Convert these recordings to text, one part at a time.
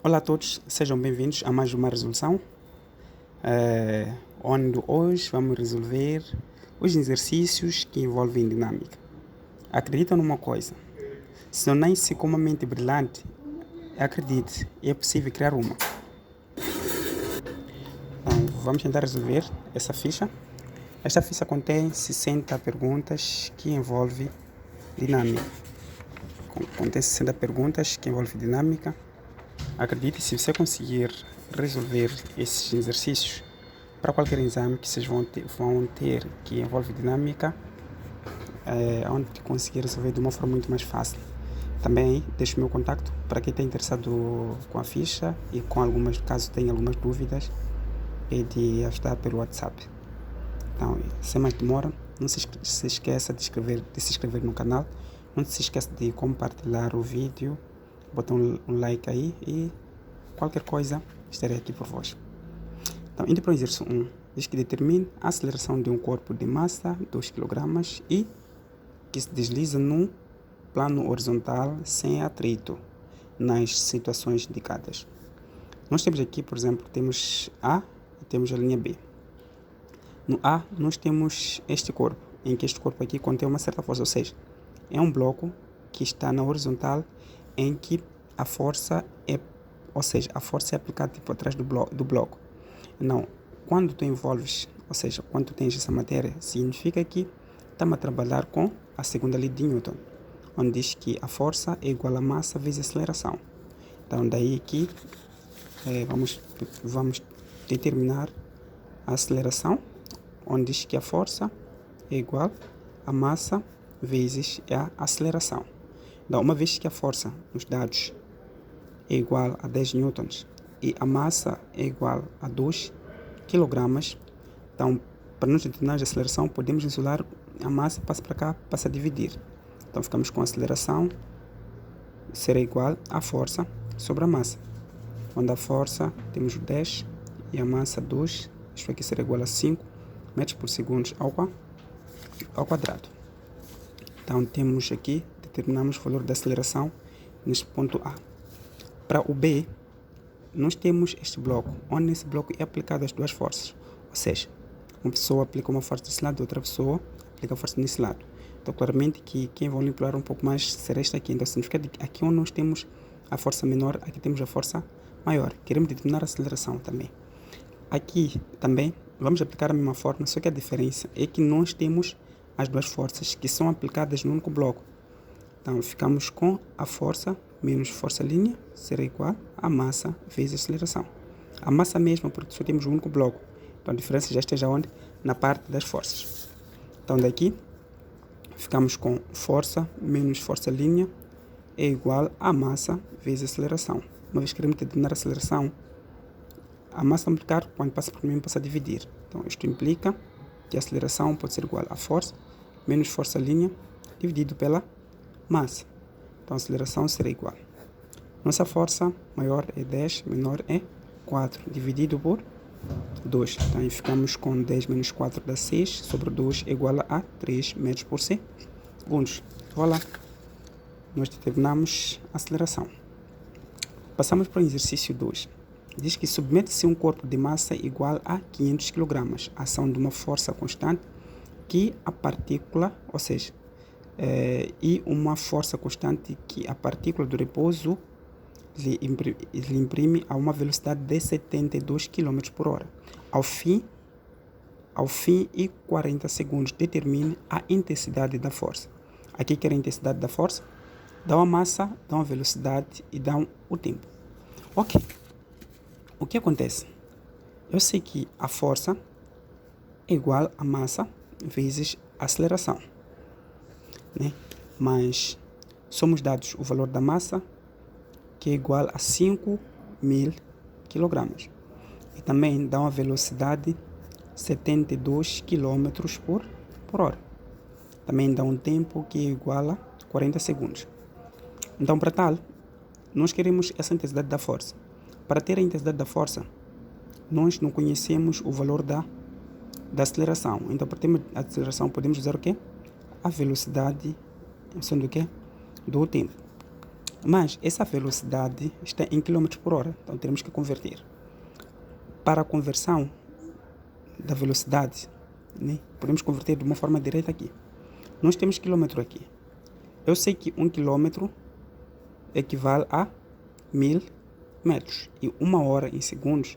Olá a todos, sejam bem-vindos a mais uma resolução, onde hoje vamos resolver os exercícios que envolvem dinâmica. Acreditam numa coisa, se não nasce com uma mente brilhante, acredite, é possível criar uma. Então, vamos tentar resolver essa ficha. Esta ficha contém 60 perguntas que envolvem dinâmica. Contém 60 perguntas que envolvem dinâmica. Acredite, se você conseguir resolver esses exercícios para qualquer exame que vocês vão ter que envolve dinâmica, onde conseguir resolver de uma forma muito mais fácil. Também deixo o meu contacto para quem está interessado com a ficha e caso tenha algumas dúvidas, e de ajudar pelo WhatsApp. Então, sem mais demora, não se esqueça de se inscrever no canal, não se esqueça de compartilhar o vídeo, botar um like aí e qualquer coisa estarei aqui por vós. Então, indo para o exercício 1, diz que determine a aceleração de um corpo de massa 2 kg e que se desliza num plano horizontal sem atrito nas situações indicadas. Nós temos aqui, por exemplo, temos A e temos a linha B. No A, nós temos este corpo, em que este corpo aqui contém uma certa força, ou seja, é um bloco que está na horizontal em que a força é aplicada tipo atrás do bloco. Não, quando tu envolves, ou seja, quando tu tens essa matéria, significa que estamos a trabalhar com a segunda lei de Newton, onde diz que a força é igual a massa vezes a aceleração. Então, daí aqui vamos determinar a aceleração, onde diz que a força é igual a massa vezes a aceleração. Então, uma vez que a força nos dados é igual a 10 newtons e a massa é igual a 2 kg, então, para nós determinar a aceleração, podemos isolar a massa, passa para cá, passa a dividir. Então, ficamos com a aceleração será igual à força sobre a massa. Onde a força temos 10 e a massa 2, isto aqui será igual a 5 metros por segundo ao quadrado. Então, temos aqui, determinamos o valor da aceleração neste ponto A. Para o B, nós temos este bloco, onde nesse bloco é aplicado as duas forças. Ou seja, uma pessoa aplica uma força desse lado, outra pessoa aplica a força nesse lado. Então, claramente que quem vai manipular um pouco mais será este aqui. Então, significa que aqui onde nós temos a força menor, aqui temos a força maior. Queremos determinar a aceleração também. Aqui também vamos aplicar a mesma forma, só que a diferença é que nós temos as duas forças que são aplicadas no único bloco. Então, ficamos com a força menos força linha será igual a massa vezes a aceleração. A massa mesma, porque só temos um único bloco. Então, a diferença já esteja onde? Na parte das forças. Então, daqui, ficamos com força menos força linha é igual a massa vezes a aceleração. Uma vez que queremos determinar a aceleração, a massa multiplicar, quando passa por mim, passa a dividir. Então, isto implica que a aceleração pode ser igual a força menos força linha dividido pela massa. Então, a aceleração será igual. Nossa força maior é 10, menor é 4, dividido por 2. Então, aí ficamos com 10 menos 4 dá 6, sobre 2 é igual a 3 metros por segundo. Voilà. Nós determinamos a aceleração. Passamos para o exercício 2. Diz que submete-se um corpo de massa igual a 500 kg, ação de uma força constante que a partícula, ou seja, e uma força constante que a partícula do repouso lhe imprime a uma velocidade de 72 km por hora. Ao fim e 40 segundos, determine a intensidade da força. Aqui que era a intensidade da força, dá uma massa, dá uma velocidade e dá o tempo. Ok. O que acontece? Eu sei que a força é igual a massa vezes a aceleração, né? Mas somos dados o valor da massa, que é igual a 5.000 kg. E também dá uma velocidade 72 km por hora. Também dá um tempo que é igual a 40 segundos. Então, para tal, nós queremos essa intensidade da força. Para ter a intensidade da força, nós não conhecemos o valor da aceleração. Então, para ter a aceleração, podemos usar o quê? A velocidade, em função do quê? Do tempo. Mas essa velocidade está em km por hora, então teremos que converter. Para a conversão da velocidade, né, podemos converter de uma forma direta aqui. Nós temos quilômetro aqui. Eu sei que 1 quilômetro equivale a 1000 metros e 1 hora em segundos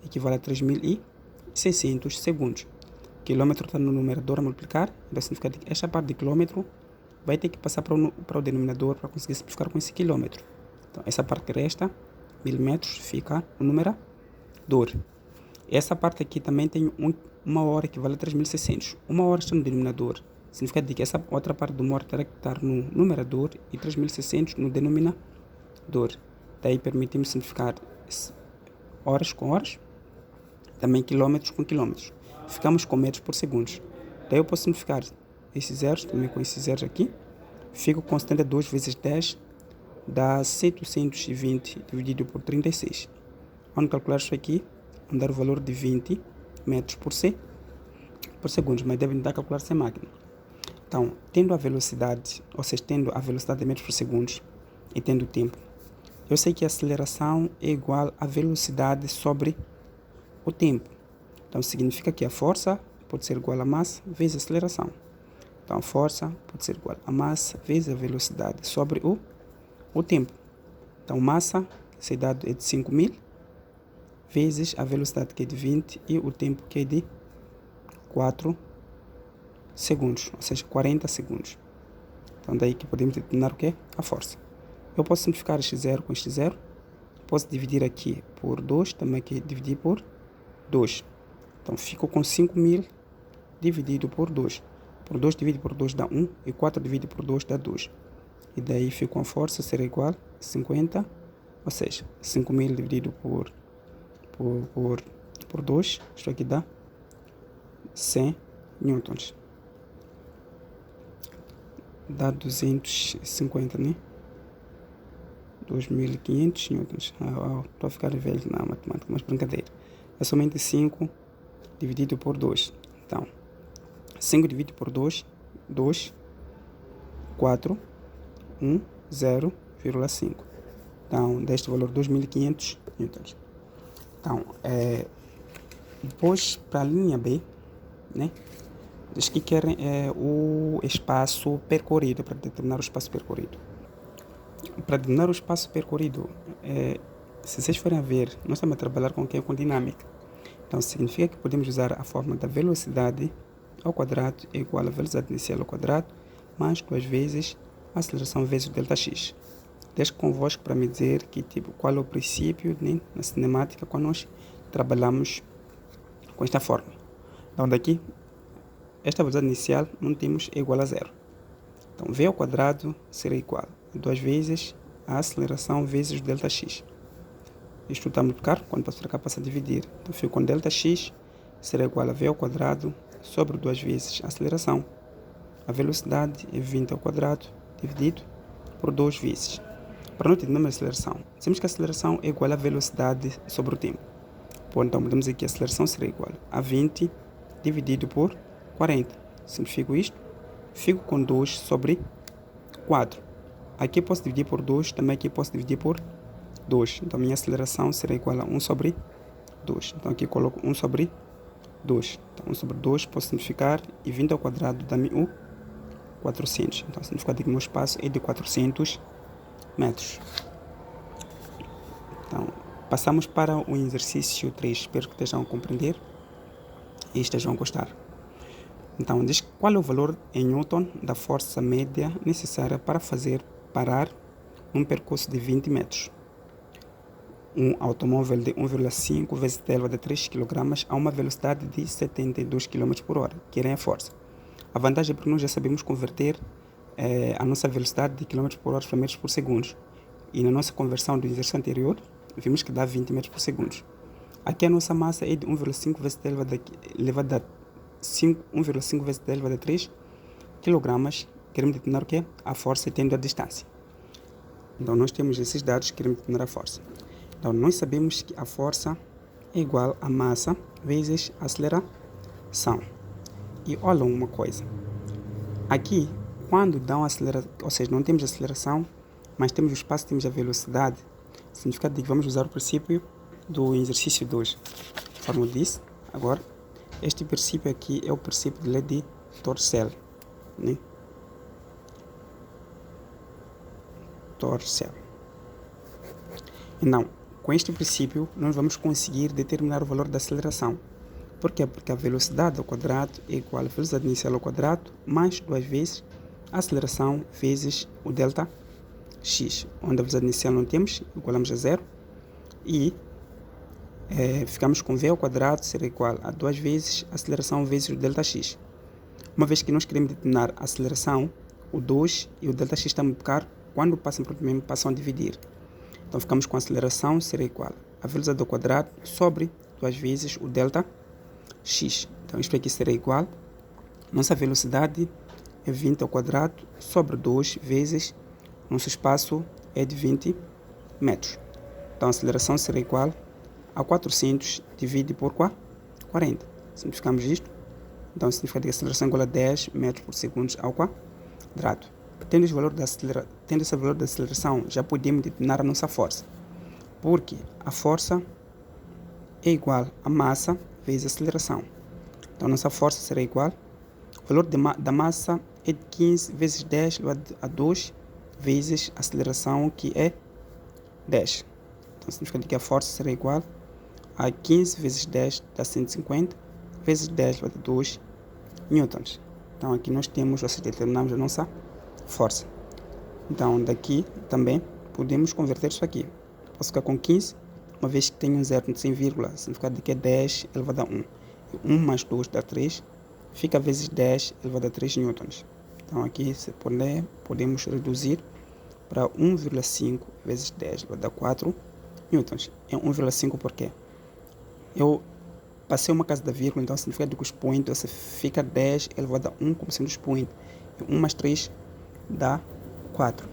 equivale a 3600 segundos. Quilômetro está no numerador a multiplicar, então significa que esta parte de quilômetro vai ter que passar para o denominador para conseguir simplificar com esse quilômetro. Então, essa parte que resta, 1000 metros, fica no numerador. Essa parte aqui também tem 1 hora que vale a 3600. 1 hora está no denominador. Significa que essa outra parte de 1 hora terá que estar no numerador e 3600 no denominador. Daí permitimos simplificar horas com horas, também quilômetros com quilômetros. Ficamos com metros por segundos. Daí eu posso simplificar esses zeros, também com esses zeros aqui. Fico com 72 vezes 10 dá 720 dividido por 36. Vamos calcular isso aqui, vamos dar o valor de 20 metros por segundo, mas devem dar a calcular sem máquina. Então, tendo a velocidade, ou seja, tendo a velocidade de metros por segundo e tendo o tempo, eu sei que a aceleração é igual à velocidade sobre o tempo. Então, significa que a força pode ser igual a massa vezes a aceleração. Então, a força pode ser igual a massa vezes a velocidade sobre o tempo. Então, massa, esse dado é de 5.000, vezes a velocidade, que é de 20, e o tempo, que é de 4 segundos, ou seja, 40 segundos. Então, daí que podemos determinar o que é a força. Eu posso simplificar este zero com este zero. Posso dividir aqui por 2, também aqui dividir por 2. Então, fico com 5.000 dividido por 2. Por 2 dividido por 2 dá 1, e 4 dividido por 2 dá 2. E daí fica a força será igual a 50, ou seja, 5.000 dividido por 2, isto aqui dá 100 newtons. Dá 250, né? 2.500 newtons. Estou a ficar velho na matemática, mas brincadeira. É somente 5 dividido por 2. Então, 5 dividido por 2, 2, 4, 1, 0,5. Então, deste valor 2.500 newtons. Então, depois para a linha B, né? Diz que querem o espaço percorrido, para determinar o espaço percorrido. Para determinar o espaço percorrido, se vocês forem a ver, nós estamos a trabalhar com o que? Com dinâmica. Então, significa que podemos usar a fórmula da velocidade ao quadrado é igual à velocidade inicial ao quadrado, mais 2 vezes a aceleração vezes o Δx. Deixo convosco para me dizer qual é o princípio, né, na cinemática quando nós trabalhamos com esta fórmula. Então, daqui, esta velocidade inicial não temos é igual a zero. Então, v ao quadrado será igual a 2 vezes a aceleração vezes o Δx. Isto está a multiplicar, quando passo para cá passa a dividir. Então, fico com Δx será igual a v ao quadrado sobre 2 vezes a aceleração. A velocidade é 20 ao quadrado dividido por 2 vezes. Para não entender a aceleração, dizemos que a aceleração é igual à velocidade sobre o tempo. Bom, então, podemos dizer que a aceleração será igual a 20 dividido por 40. Simplifico isto, fico com 2 sobre 4. Aqui posso dividir por 2, também aqui posso dividir por 2. Então, minha aceleração será igual a 1 sobre 2. Então, aqui coloco 1 sobre 2. Então, 1 sobre 2 posso simplificar e 20 ao quadrado dá-me o 400. Então, significa que o meu espaço é de 400 metros. Então, passamos para o exercício 3. Espero que estejam a compreender e estejam a gostar. Então, diz qual é o valor em Newton da força média necessária para fazer parar um percurso de 20 metros. Um automóvel de 1,5 vezes 10 elevado a 3 kg a uma velocidade de 72 km por hora. Querem a força. A vantagem é porque nós já sabemos converter a nossa velocidade de km por hora para metros por segundo. E na nossa conversão do exercício anterior, vimos que dá 20 metros por segundo. Aqui a nossa massa é de 1,5 vezes 10 elevado a 1,5 vezes 10 elevado a 3 kg. Queremos determinar o que? A força tendo a distância. Então, nós temos esses dados, queremos determinar a força. Então, nós sabemos que a força é igual a massa vezes a aceleração. E olha uma coisa. Aqui, quando dão aceleração, ou seja, não temos aceleração, mas temos o espaço, temos a velocidade, significa que vamos usar o princípio do exercício 2. Como eu disse, agora, este princípio aqui é o princípio de lei de Torcel, né? Torcel. Então, com este princípio, nós vamos conseguir determinar o valor da aceleração. Por quê? Porque a velocidade ao quadrado é igual à velocidade inicial ao quadrado mais 2 vezes a aceleração vezes o delta x, onde a velocidade inicial não temos, igualamos a zero, e ficamos com v ao quadrado será igual a 2 vezes a aceleração vezes o delta x. Uma vez que nós queremos determinar a aceleração, o 2 e o delta x estão a multiplicar, quando passam para o mesmo, passam a dividir. Então ficamos com a aceleração será igual a velocidade ao quadrado sobre 2 vezes o delta x. Então isto aqui será igual, nossa velocidade é 20 ao quadrado sobre 2 vezes, nosso espaço é de 20 metros. Então a aceleração será igual a 400 dividido por 40. Simplificamos isto. Então significa que a aceleração é igual a 10 metros por segundo ao quadrado. Tendo esse valor da aceleração, já podemos determinar a nossa força. Porque a força é igual a massa vezes a aceleração. Então nossa força será igual, o valor da massa é de 15 vezes 10 elevado a 2 vezes a aceleração, que é 10. Então significa que a força será igual a 15 vezes 10 dá 150 vezes 10 elevado a 2 newtons. Então aqui nós temos, ou seja, determinamos a nossa força. Então daqui também podemos converter isso aqui. Posso ficar com 15, uma vez que tenho um zero sem vírgula, significa que é 10 elevado a 1. E 1 mais 2 dá 3, fica vezes 10 elevado a 3 newtons. Então aqui podemos reduzir para 1,5 vezes 10 elevado a 4 newtons. É 1,5 porque eu passei uma casa da vírgula, então significa que o expoente fica 10 elevado a 1 como sendo o expoente. E 1 mais 3 dá 4.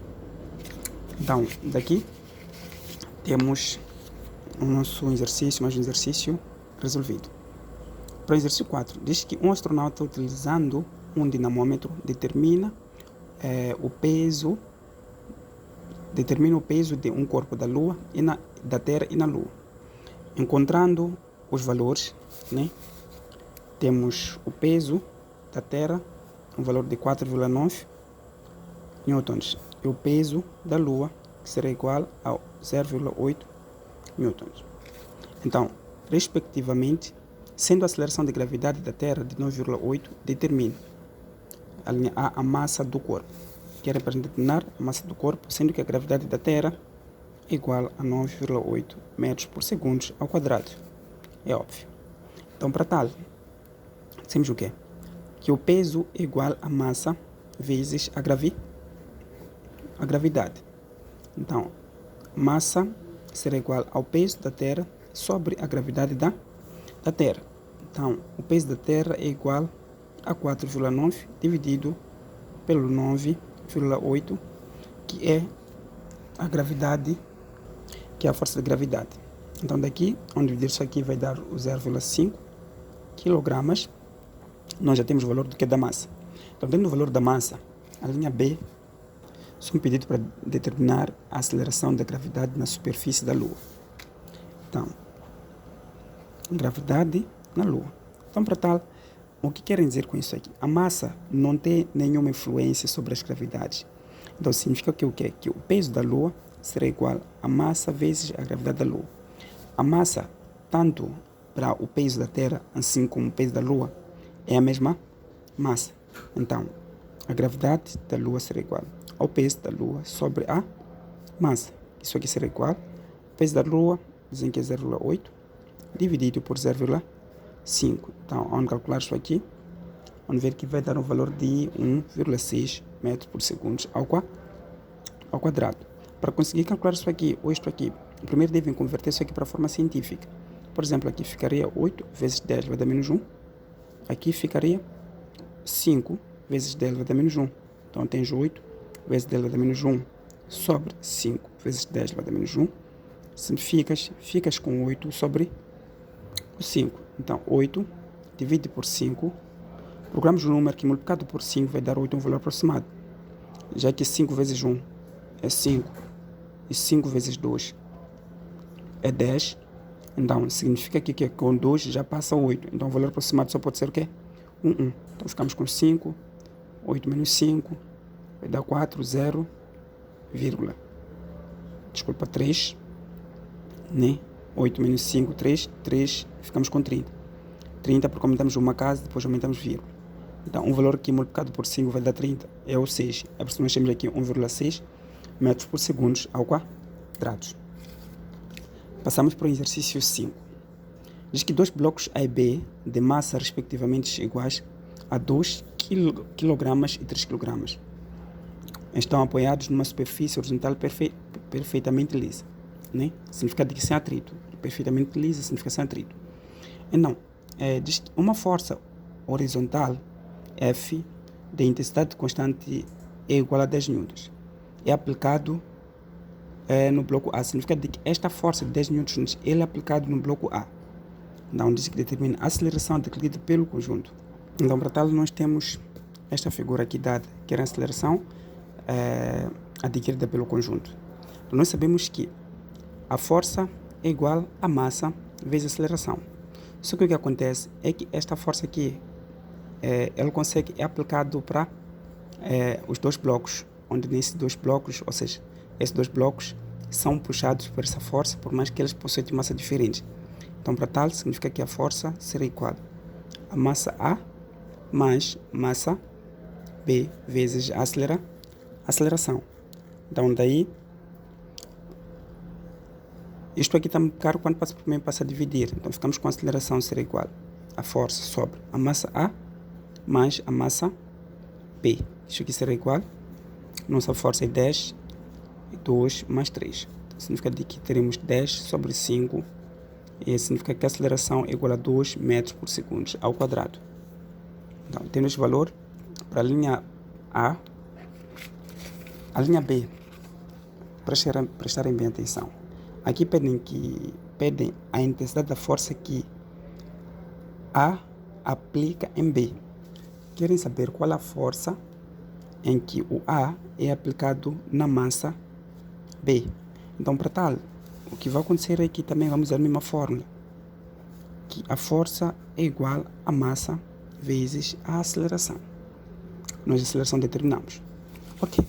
Então, daqui temos o nosso exercício, mais um exercício resolvido. Para o exercício 4, diz que um astronauta utilizando um dinamômetro determina o peso de um corpo da Lua da Terra e na Lua. Encontrando os valores, né? Temos o peso da Terra, um valor de 4,9 newtons, e o peso da Lua, que será igual a 0,8 newtons. Então, respectivamente, sendo a aceleração de gravidade da Terra de 9,8, determine a linha A, a massa do corpo. Quer determinar a massa do corpo, sendo que a gravidade da Terra é igual a 9,8 metros por segundo ao quadrado. É óbvio. Então, para tal, temos o quê? Que o peso é igual a massa vezes a gravidade. Então, massa será igual ao peso da Terra sobre a gravidade da Terra. Então, o peso da Terra é igual a 4,9 dividido pelo 9,8, que é a gravidade, que é a força de gravidade. Então, daqui, onde dividir isso aqui vai dar o 0,5 kg. Nós já temos o valor do que é da massa. Então, tendo o valor da massa, a linha B é um pedido para determinar a aceleração da gravidade na superfície da Lua. Então, gravidade na Lua. Então, para tal, o que querem dizer com isso aqui? A massa não tem nenhuma influência sobre as gravidades. Então, significa que o quê? Que o peso da Lua será igual a massa vezes a gravidade da Lua. A massa, tanto para o peso da Terra, assim como o peso da Lua, é a mesma massa. Então, a gravidade da Lua será igual ao peso da Lua sobre a massa. Isso aqui será igual ao peso da Lua, dizem que é 0,8, dividido por 0,5. Então, vamos calcular isso aqui. Vamos ver que vai dar um valor de 1,6 metros por segundo ao quadrado. Para conseguir calcular isso aqui, ou isto aqui, primeiro devem converter isso aqui para a forma científica. Por exemplo, aqui ficaria 8 vezes 10 vai dar menos 1. Aqui ficaria 5 vezes 10 vai dar menos 1. Então, tens 8 vezes 10 vai dar menos 1 sobre 5 vezes 10 vai dar menos 1. Simplificas, ficas com 8 sobre o 5. Então, 8 divide por 5. Procuramos o número que multiplicado por 5 vai dar 8, um valor aproximado. Já que 5 vezes 1 é 5. E 5 vezes 2 é 10. Então, significa que com 2 já passa 8. Então, o valor aproximado só pode ser o quê? 1. Então, ficamos com 5. 8 menos 5 vai dar 4, 0, vírgula. Desculpa, 3. Né? 8 menos 5, 3. 3, ficamos com 30. 30 porque aumentamos uma casa, depois aumentamos vírgula. Então, um valor aqui multiplicado por 5 vai dar 30. É o 6. É por isso que nós temos aqui 1,6 metros por segundo ao quadrado. Passamos para o exercício 5. Diz que dois blocos A e B, de massa respectivamente iguais a 2 kg e 3 kg, estão apoiados numa superfície horizontal perfeitamente lisa. Né? Significa que sem atrito. Perfeitamente lisa significa sem atrito. Então, diz que uma força horizontal F de intensidade constante é igual a 10 newtons. É aplicado no bloco A. Significa que esta força de 10 newtons é aplicada no bloco A. Então, diz que determina a aceleração adquirida pelo conjunto. Então, para tal, nós temos esta figura aqui dada, que é a aceleração adquirida pelo conjunto. Então, nós sabemos que a força é igual a massa vezes a aceleração. Só que o que acontece é que esta força aqui, ela consegue é aplicado para os dois blocos, onde nesses dois blocos, ou seja, esses dois blocos são puxados por essa força, por mais que eles possuem massa diferente. Então, para tal, significa que a força será igual a massa A mais massa B vezes a aceleração. Então, daí, isto aqui está muito caro quando passa a dividir. Então, ficamos com a aceleração será igual a força sobre a massa A mais a massa B. Isto aqui será igual. Nossa força é 10, 2 mais 3. Então, significa que teremos 10 sobre 5. E significa que a aceleração é igual a 2 metros por segundo ao quadrado. Então, temos valor para a linha A. A linha B, prestarem bem atenção. Aqui pedem a intensidade da força que A aplica em B. Querem saber qual a força em que o A é aplicado na massa B. Então, para tal, o que vai acontecer é que também vamos usar a mesma fórmula, que a força é igual a massa vezes a aceleração. Nós a aceleração determinamos. Ok.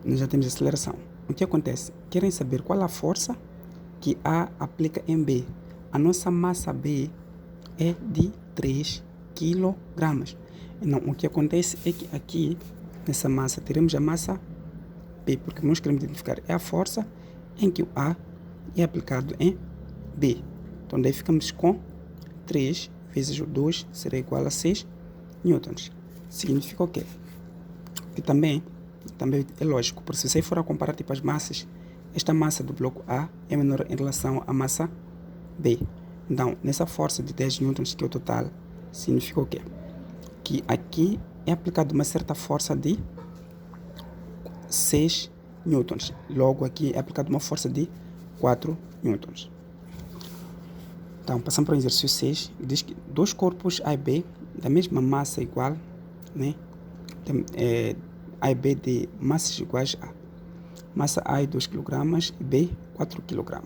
Nós já temos a aceleração. O que acontece? Querem saber qual a força que A aplica em B. A nossa massa B é de 3 kg. Então, o que acontece é que aqui, nessa massa, teremos a massa B, porque nós queremos identificar a força em que o A é aplicado em B. Então, daí ficamos com 3 vezes o 2 será igual a 6 newtons. Significa o quê? Que também é lógico, porque se você for a comparar tipo as massas, esta massa do bloco A é menor em relação à massa B. Então, nessa força de 10 newtons, que é o total, significa o quê? Que aqui é aplicada uma certa força de 6 newtons. Logo, aqui é aplicada uma força de 4 newtons. Então, passando para o exercício 6, diz que dois corpos A e B da mesma massa igual, né? A e B de massas iguais a. Massa A é 2 kg e B 4 kg.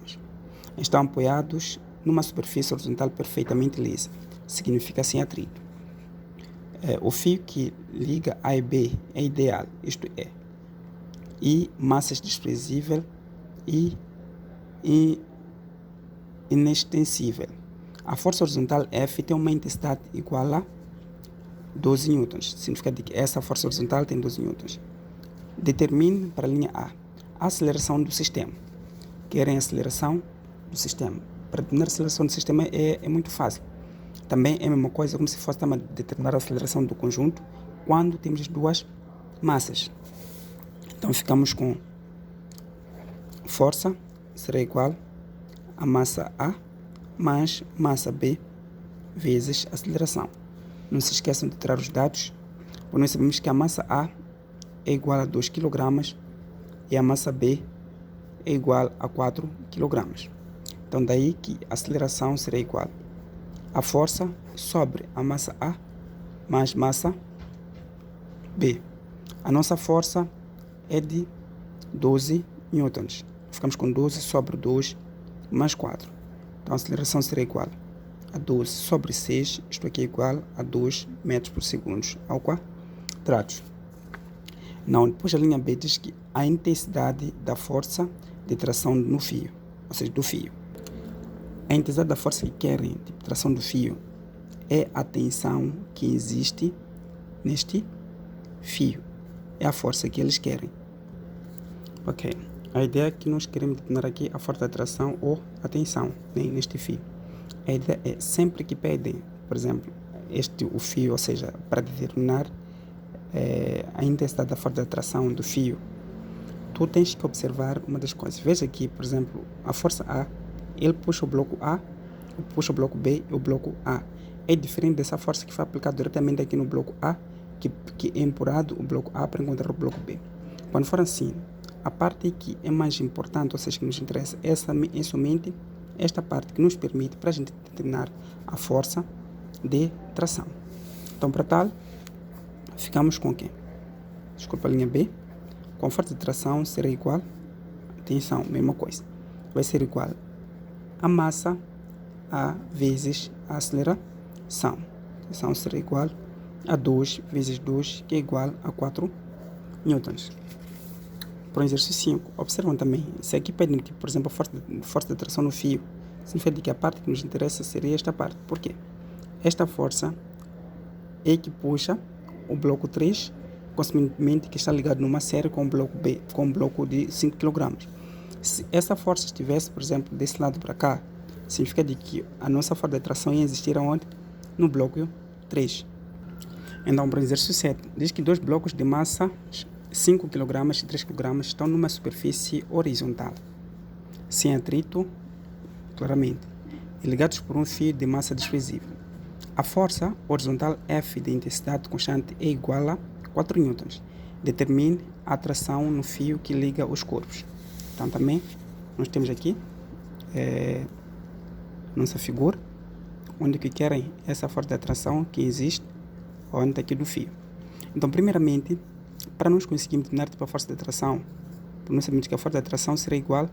Estão apoiados numa superfície horizontal perfeitamente lisa. Significa sem atrito. O fio que liga A e B é ideal, isto é, e massas desprezível e inextensível. A força horizontal F tem uma intensidade igual a 12 newtons. Significa que essa força horizontal tem 12 newtons. Determine para a linha A a aceleração do sistema. Querem a aceleração do sistema. Para determinar a aceleração do sistema é muito fácil. Também é a mesma coisa como se fosse determinar a aceleração do conjunto quando temos as duas massas. Então ficamos com força será igual a massa A mais massa B vezes aceleração. Não se esqueçam de tirar os dados, porque nós sabemos que a massa A é igual a 2 kg e a massa B é igual a 4 kg. Então daí que a aceleração será igual a força sobre a massa A mais massa B. A nossa força é de 12 newtons. Ficamos com 12 sobre 2 mais 4. Então a aceleração será igual a 12 sobre 6, isto aqui é igual a 2 metros por segundo ao quadrado. Não, depois a linha B diz que a intensidade da força de tração no fio, ou seja, do fio. A intensidade da força que querem de tração do fio é a tensão que existe neste fio. É a força que eles querem. Ok. A ideia é que nós queremos determinar aqui a força de tração ou a tensão, né, neste fio. A ideia é sempre que pedem, por exemplo, o fio, ou seja, para determinar a intensidade da força de atração do fio, tu tens que observar uma das coisas. Veja aqui, por exemplo, a força A, ele puxa o bloco A, puxa o bloco B e o bloco A. É diferente dessa força que foi aplicada diretamente aqui no bloco A, que é empurrado o bloco A para encontrar o bloco B. Quando for assim, a parte que é mais importante, ou seja, que nos interessa, é somente esta parte que nos permite para a gente determinar a força de tração. Então, para tal, ficamos com o quê? Desculpa, a linha B. Com a força de tração será igual, atenção, mesma coisa, vai ser igual a massa A vezes a aceleração. A aceleração será igual a 2 vezes 2, que é igual a 4 newtons. Para o exercício 5, observam também, se aqui pedem, por exemplo, a força de tração no fio, significa que a parte que nos interessa seria esta parte. Por quê? Esta força é que puxa o bloco 3, consequentemente que está ligado numa série com o bloco B, com um bloco de 5 kg. Se essa força estivesse, por exemplo, desse lado para cá, significa de que a nossa força de tração ia existir aonde? No bloco 3. Então, para o exercício 7, diz que dois blocos de massa 5 kg e 3 kg estão numa superfície horizontal, sem atrito, claramente, e ligados por um fio de massa desprezível. A força horizontal F de intensidade constante é igual a 4 newtons. Determine a atração no fio que liga os corpos. Então também nós temos aqui nossa figura, onde que querem essa força de atração que existe onde aqui do fio. Então, primeiramente, para nós conseguirmos determinar a força de atração, nós sabemos que a força de atração será igual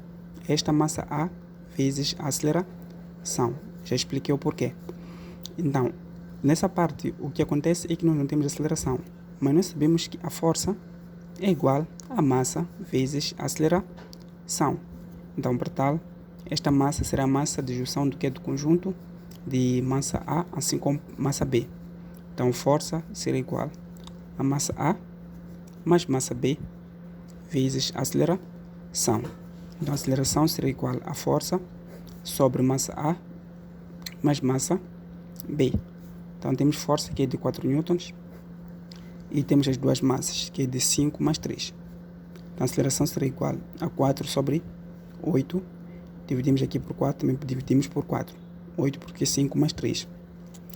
a esta massa A vezes a aceleração. Já expliquei o porquê. Então, nessa parte, o que acontece é que nós não temos aceleração, mas nós sabemos que a força é igual a massa vezes a aceleração. Então, para tal, esta massa será a massa de junção do que é do conjunto de massa A, assim como massa B. Então, força será igual a massa A mais massa B vezes a aceleração. Então, a aceleração será igual a força sobre massa A mais massa B. Então, temos força que é de 4 newtons e temos as duas massas, que é de 5 mais 3. Então, a aceleração será igual a 4 sobre 8. Dividimos aqui por 4, também dividimos por 4. 8 porque 5 mais 3.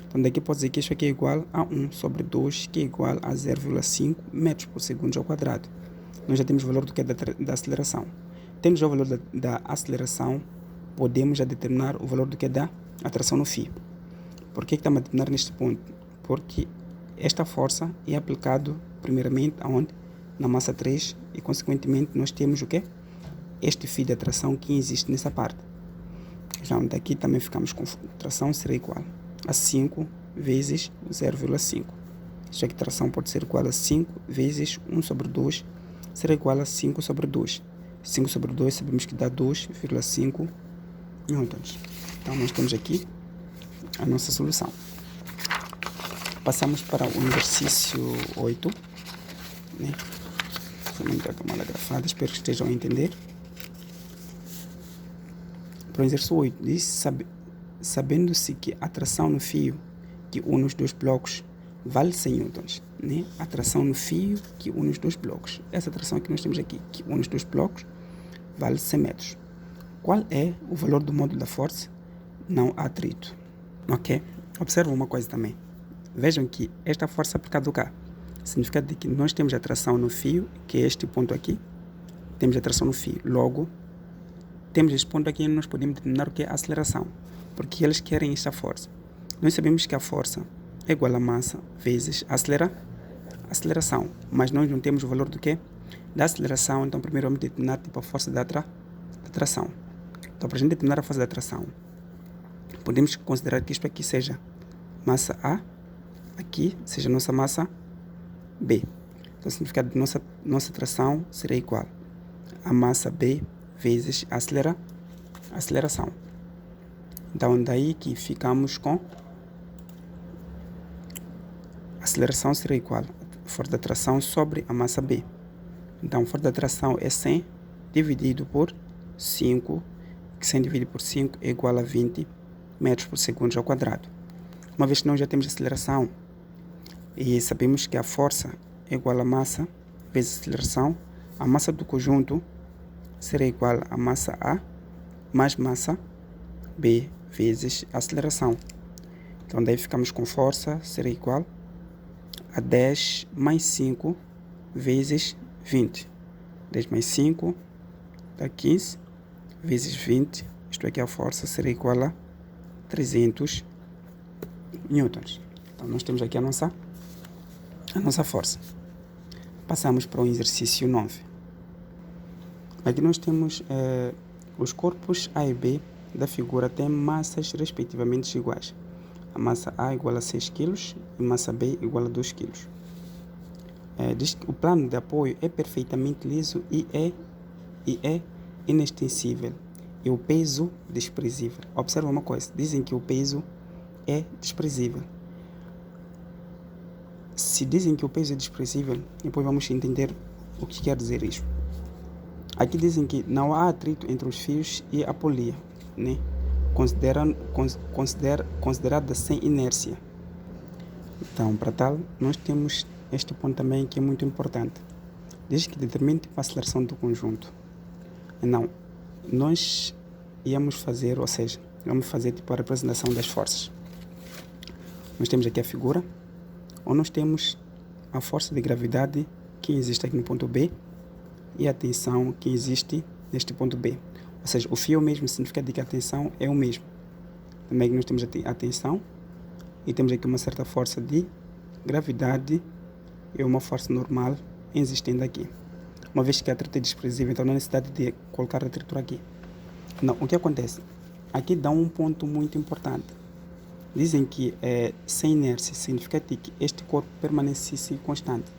Então, daqui pode dizer que isso aqui é igual a 1 sobre 2, que é igual a 0,5 metros por segundo ao quadrado. Nós já temos o valor do que é da aceleração. Tendo já o valor da aceleração, podemos já determinar o valor do que é da atração no fio. Por que estamos a determinar neste ponto? Porque esta força é aplicada primeiramente aonde? Na massa 3 e consequentemente nós temos o que? Este fio de atração que existe nessa parte. Então daqui também ficamos com tração será igual a 5 vezes 0,5. Isso aqui tração pode ser igual a 5 vezes 1 sobre 2 será igual a 5 sobre 2. 5 sobre 2 sabemos que dá 2,5 newtons. Então nós temos aqui a nossa solução. Passamos para o exercício 8. Né? Vamos dar uma grafada, espero que estejam a entender. Para o exercício 8, diz, sabendo-se que a tração no fio que une os dois blocos vale 100 newtons. Né? A tração no fio que une os dois blocos. Essa tração que nós temos aqui, que une os dois blocos, vale 100 metros. Qual é o valor do módulo da força? Não há atrito. Ok? Observa uma coisa também. Vejam que esta força aplicada cá significa de que nós temos a tração no fio, que é este ponto aqui. Temos a tração no fio. Logo, temos este ponto aqui e nós podemos determinar o que é a aceleração, porque eles querem esta força. Nós sabemos que a força é igual a massa vezes a aceleração, mas nós não temos o valor do quê? Da aceleração, então primeiro vamos determinar tipo a força da atração. Então para a gente determinar a força da atração, podemos considerar que isto aqui seja massa A, aqui seja nossa massa B. Então o significado de nossa atração será igual a massa B vezes a aceleração. Então daí que ficamos com a aceleração será igual a força de atração sobre a massa B. Então a força de atração é 100 dividido por 5, que 100 dividido por 5 é igual a 20 metros por segundo ao quadrado. Uma vez que nós já temos a aceleração e sabemos que a força é igual a massa vezes a aceleração, a massa do conjunto será igual a massa A mais massa B vezes a aceleração. Então daí ficamos com força será igual a 10 mais 5 vezes 20. 10 mais 5 dá 15 vezes 20, isto aqui a força será igual a 300 newtons. Então nós temos aqui a nossa força. Passamos para o exercício 9. Aqui nós temos os corpos A e B da figura têm massas respectivamente iguais. A massa A igual a 6 kg e massa B igual a 2 kg. Diz que o plano de apoio é perfeitamente liso e é inextensível. E o peso desprezível. Observa uma coisa, dizem que o peso é desprezível. Se dizem que o peso é desprezível, depois vamos entender o que quer dizer isso. Aqui dizem que não há atrito entre os fios e a polia, né? Considerada sem inércia. Então, para tal, nós temos este ponto também que é muito importante. Diz que determine a aceleração do conjunto. Não, nós íamos fazer, ou seja, vamos fazer tipo a representação das forças. Nós temos aqui a figura, onde nós temos a força de gravidade que existe aqui no ponto B e a tensão que existe neste ponto B. Ou seja, o fio mesmo significa que a tensão é o mesmo. Também nós temos a tensão e temos aqui uma certa força de gravidade e uma força normal existente aqui. Uma vez que a atrito é desprezível, então não há necessidade de colocar atrito aqui. Não, o que acontece? Aqui dá um ponto muito importante. Dizem que sem inércia significa que este corpo permanece constante.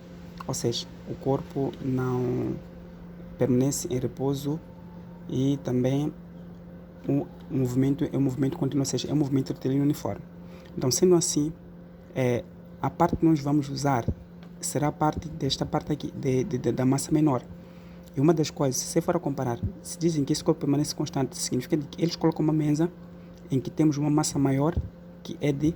Ou seja, o corpo não permanece em repouso e também o movimento é um movimento contínuo, ou seja, é um movimento retilíneo uniforme. Então, sendo assim, a parte que nós vamos usar será a parte desta parte aqui, da massa menor. E uma das coisas, se você for a comparar, se dizem que esse corpo permanece constante, significa que eles colocam uma mesa em que temos uma massa maior que é de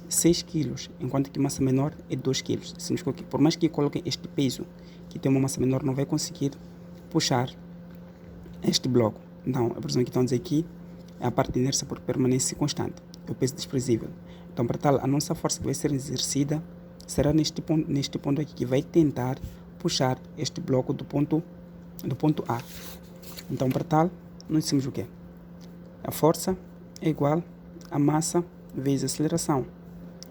6 kg, enquanto que massa menor é de 2 kg. Significa que por mais que coloquem este peso, que tem uma massa menor, não vai conseguir puxar este bloco. Então, a pressão que estão a dizer aqui é a parte de inércia porque permanece constante. É o peso desprezível. Então, para tal, a nossa força que vai ser exercida será neste ponto aqui, que vai tentar puxar este bloco do ponto A. Então, para tal, nós dizemos o quê? A força é igual a massa vezes a aceleração.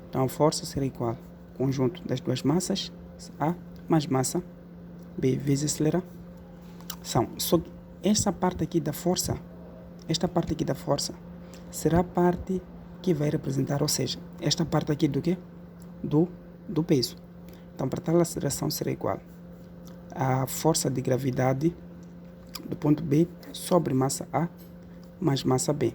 Então, a força será igual ao conjunto das duas massas, A mais massa B vezes a aceleração. Só que esta parte aqui da força será a parte que vai representar, ou seja, esta parte aqui do quê? Do peso. Então, para tal, a aceleração será igual a força de gravidade do ponto B sobre massa A mais massa B.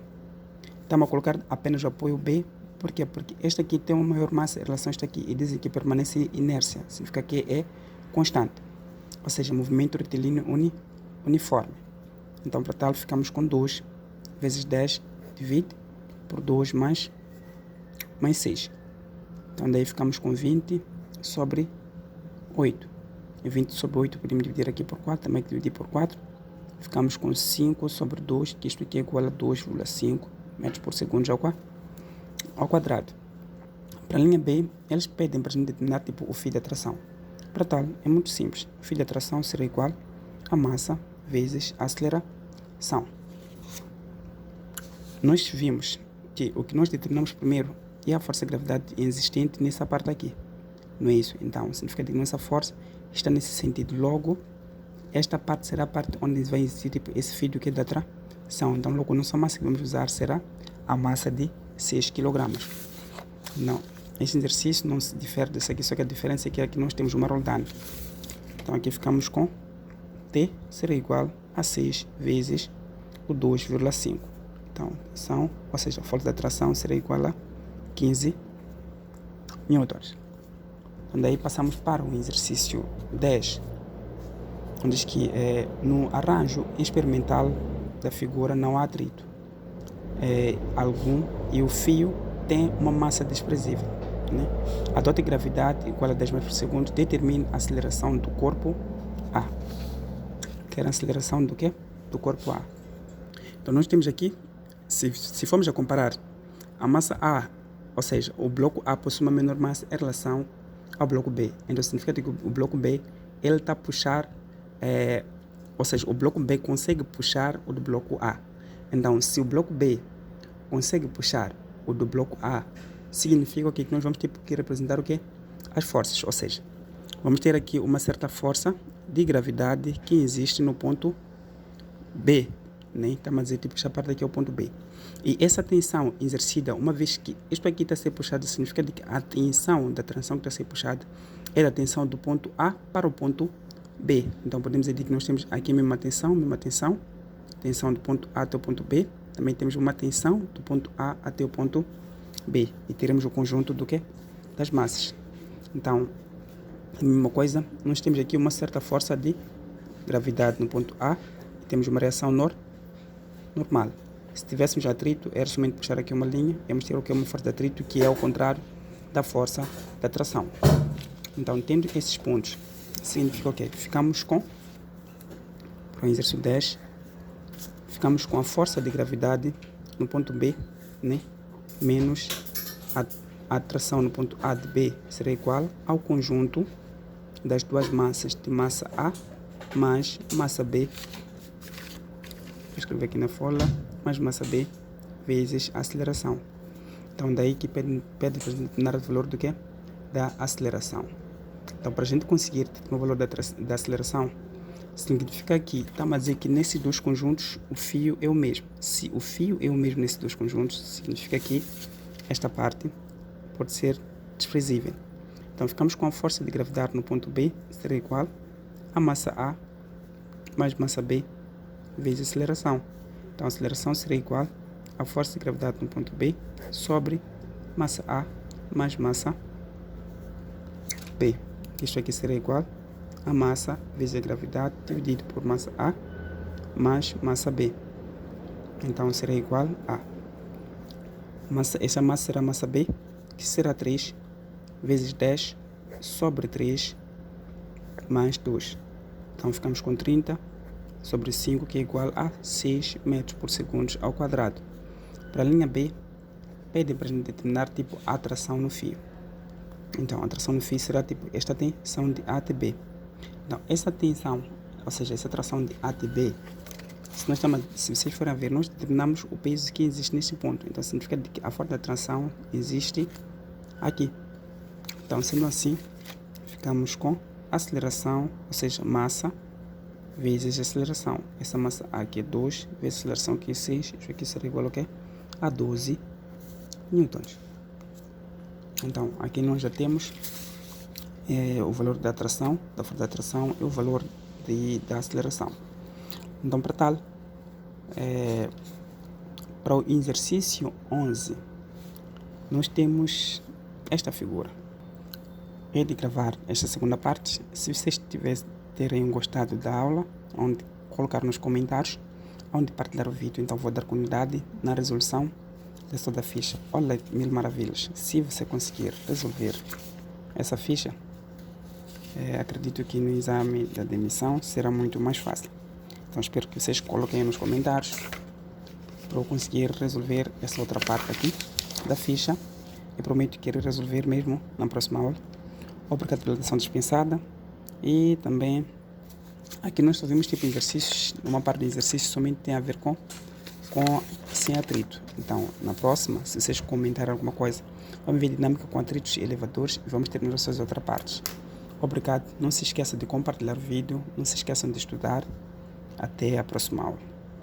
Estamos a colocar apenas o apoio B, por quê? Porque este aqui tem uma maior massa em relação a este aqui, e dizem que permanece inércia, significa que é constante, ou seja, movimento retilíneo uniforme. Então, para tal, ficamos com 2 vezes 10 divide por 2 mais 6. Então, daí ficamos com 20 sobre 8. E 20 sobre 8 podemos dividir aqui por 4, também dividir por 4. Ficamos com 5 sobre 2, que isto aqui é igual a 2,5 metros por segundo ao quadrado. Para a linha B, eles pedem para a gente determinar tipo o fio de atração. Para tal, é muito simples. O fio de atração será igual a massa vezes a aceleração. Nós vimos que o que nós determinamos primeiro é a força de gravidade existente nessa parte aqui. não é isso? Então, significa que nossa força está nesse sentido. Logo, esta parte será a parte onde vai existir tipo, esse fio que é da tração. Então, logo, nossa massa que vamos usar será a massa de 6 kg. Não, esse exercício não se difere desse aqui, só que a diferença é que aqui nós temos uma roldana. Então, aqui ficamos com T será igual a 6 vezes o 2,5. Então, ou seja, a força da tração será igual a 15 newtons. Então, daí passamos para o exercício 10, onde diz que no arranjo experimental da figura não há atrito algum e o fio tem uma massa desprezível. Né? Adote gravidade igual a 10 metros por segundo, determine a aceleração do corpo A. Que era a aceleração do quê? Do corpo A. Então, nós temos aqui, se formos a comparar a massa A, ou seja, o bloco A possui uma menor massa em relação ao bloco B. Então, significa que o bloco B, ele está a puxar, ou seja, o bloco B consegue puxar o do bloco A. Então, se o bloco B consegue puxar o do bloco A, significa que nós vamos ter que representar o quê? As forças, ou seja, vamos ter aqui uma certa força de gravidade que existe no ponto B, né? Estamos a dizer tipo que esta parte aqui é o ponto B. E essa tensão exercida, uma vez que isto aqui está a ser puxado, significa que a tensão da tração que está a ser puxada é da tensão do ponto A para o ponto B. Então podemos dizer que nós temos aqui a mesma tensão do ponto A até o ponto B. Também temos uma tensão do ponto A até o ponto B. E teremos o conjunto do quê? Das massas. Então, a mesma coisa, nós temos aqui uma certa força de gravidade no ponto A e temos uma reação normal. Se tivéssemos atrito, era somente puxar aqui uma linha e vamos ter o que é uma força de atrito, que é ao contrário da força da tração. Então, tendo esses pontos, significa o quê? Ficamos com, para o exercício 10, ficamos com a força de gravidade no ponto B, né? Menos a atração no ponto A de B será igual ao conjunto das duas massas de massa A mais massa B. Vou escrever aqui na folha, mais massa B vezes a aceleração. Então, daí que pede para determinar o valor do quê? Da aceleração. Então, para a gente conseguir o valor da aceleração, significa que estamos a dizer que nesses dois conjuntos o fio é o mesmo. Se o fio é o mesmo nesses dois conjuntos, significa que esta parte pode ser desprezível. Então, ficamos com a força de gravidade no ponto B será igual a massa A mais massa B vezes a aceleração. Então, a aceleração será igual a força de gravidade no ponto B sobre massa A mais massa B. Isto aqui será igual a massa vezes a gravidade dividido por massa A mais massa B. Então, será igual a essa massa será massa B, que será 3 vezes 10 sobre 3 mais 2. Então, ficamos com 30 sobre 5, que é igual a 6 metros por segundo ao quadrado. Para a linha B, pede para a gente determinar tipo a atração no fio. Então, a atração no fio será tipo esta tensão de A até B. Então, essa tensão, ou seja, essa atração de A até B, se vocês forem ver, nós determinamos o peso que existe nesse ponto. Então, significa que a força da tração existe aqui. Então, sendo assim, ficamos com aceleração, ou seja, massa vezes aceleração. Essa massa aqui é 2 vezes aceleração, que é 6. Isso aqui será igual ao quê? A 12 newtons. Então, aqui nós já temos o valor da atração, da força da atração e o valor da aceleração. Então, para tal, para o exercício 11, nós temos esta figura. É de gravar esta segunda parte. Se vocês terem gostado da aula, onde colocar nos comentários, onde partilhar o vídeo, então vou dar continuidade na resolução desta da ficha. Olha, mil maravilhas! Se você conseguir resolver essa ficha, acredito que no exame da admissão será muito mais fácil. Então, espero que vocês coloquem nos comentários para eu conseguir resolver essa outra parte aqui da ficha. Eu prometo que irei resolver mesmo na próxima aula. Obrigado pela atenção dispensada. E também aqui nós só vimos tipo exercícios, uma parte de exercícios somente tem a ver com sem atrito. Então, na próxima, se vocês comentarem alguma coisa Vamos ver dinâmica com atritos e elevadores e vamos terminar as outras partes. Obrigado. Não se esqueça de compartilhar o vídeo. Não se esqueçam de estudar. Até a próxima aula.